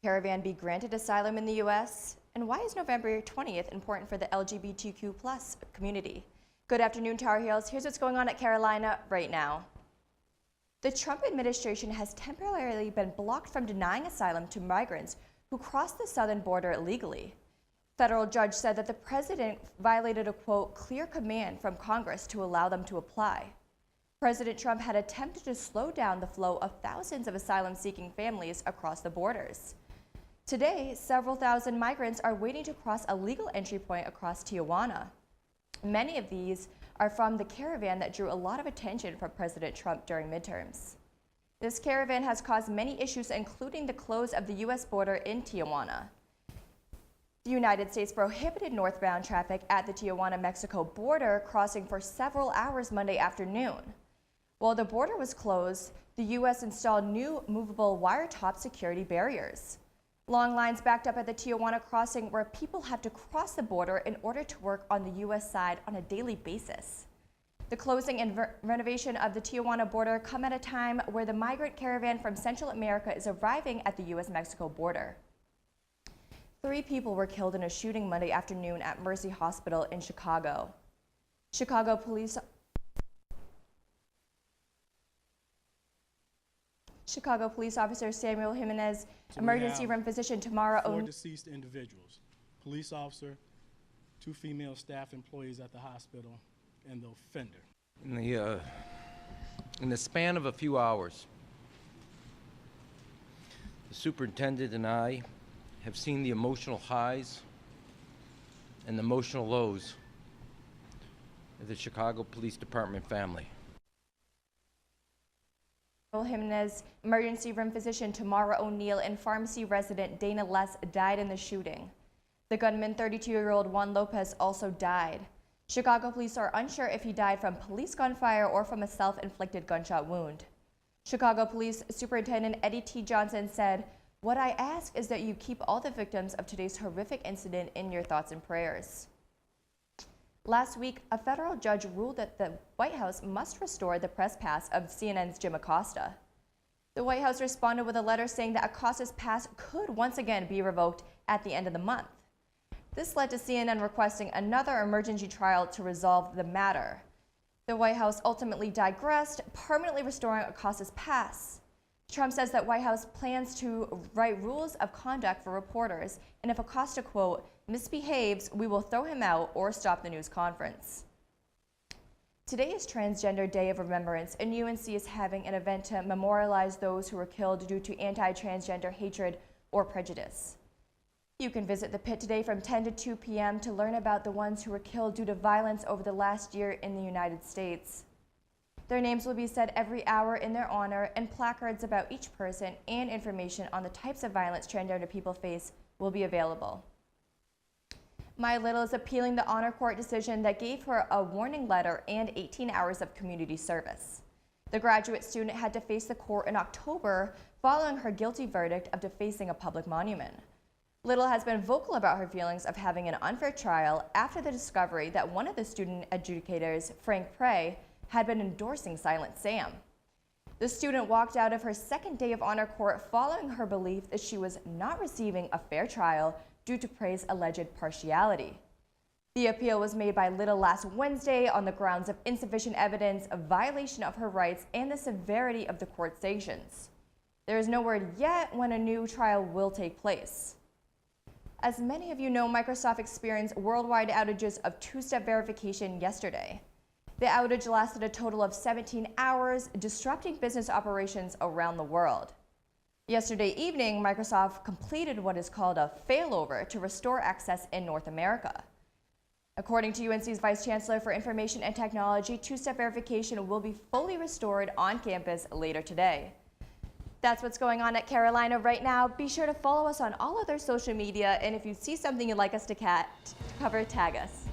caravan be granted asylum in the U.S.? And why is November 20th important for the LGBTQ+ community? Good afternoon, Tar Heels. Here's what's going on at Carolina right now. The Trump administration has temporarily been blocked from denying asylum to migrants who cross the southern border illegally. Federal judge said that the president violated a, quote, clear command from Congress to allow them to apply. President Trump had attempted to slow down the flow of thousands of asylum-seeking families across the borders. Today, several thousand migrants are waiting to cross a legal entry point across Tijuana. Many of these are from the caravan that drew a lot of attention from President Trump during midterms. This caravan has caused many issues, including the close of the U.S. border in Tijuana. The United States prohibited northbound traffic at the Tijuana-Mexico border crossing for several hours Monday afternoon. While the border was closed, the U.S. installed new movable wire-top security barriers. Long lines backed up at the Tijuana crossing where people have to cross the border in order to work on the U.S. side on a daily basis. The closing and renovation of the Tijuana border come at a time where the migrant caravan from Central America is arriving at the U.S.-Mexico border. 3 people were killed in a shooting Monday afternoon at Mercy Hospital in Chicago. Chicago police officer Samuel Jimenez, emergency room physician Tamara O'Neill. 4 deceased individuals, police officer, 2 female staff employees at the hospital, and the offender. In the span of a few hours, the superintendent and I have seen the emotional highs and the emotional lows of the Chicago Police Department family. Jimenez, emergency room physician Tamara O'Neill, and pharmacy resident Dana Less died in the shooting. The gunman, 32-year-old Juan Lopez, also died. Chicago police are unsure if he died from police gunfire or from a self-inflicted gunshot wound. Chicago Police Superintendent Eddie T. Johnson said, "What I ask is that you keep all the victims of today's horrific incident in your thoughts and prayers." Last week, a federal judge ruled that the White House must restore the press pass of CNN's Jim Acosta. The White House responded with a letter saying that Acosta's pass could once again be revoked at the end of the month. This led to CNN requesting another emergency trial to resolve the matter. The White House ultimately digressed, permanently restoring Acosta's pass. Trump says that White House plans to write rules of conduct for reporters, and if Acosta, quote, misbehaves, we will throw him out or stop the news conference. Today is Transgender Day of Remembrance, and UNC is having an event to memorialize those who were killed due to anti-transgender hatred or prejudice. You can visit the pit today from 10 to 2 p.m. to learn about the ones who were killed due to violence over the last year in the United States. Their names will be said every hour in their honor, and placards about each person and information on the types of violence transgender people face will be available. Maya Little is appealing the honor court decision that gave her a warning letter and 18 hours of community service. The graduate student had to face the court in October following her guilty verdict of defacing a public monument. Little has been vocal about her feelings of having an unfair trial after the discovery that one of the student adjudicators, Frank Prey, had been endorsing Silent Sam. The student walked out of her second day of honor court following her belief that she was not receiving a fair trial due to Prey's alleged partiality. The appeal was made by Little last Wednesday on the grounds of insufficient evidence, a violation of her rights, and the severity of the court sanctions. There is no word yet when a new trial will take place. As many of you know, Microsoft experienced worldwide outages of two-step verification yesterday. The outage lasted a total of 17 hours, disrupting business operations around the world. Yesterday evening, Microsoft completed what is called a failover to restore access in North America. According to UNC's Vice Chancellor for Information and Technology, two-step verification will be fully restored on campus later today. That's what's going on at Carolina right now. Be sure to follow us on all other social media, and if you see something you'd like us to cover, tag us.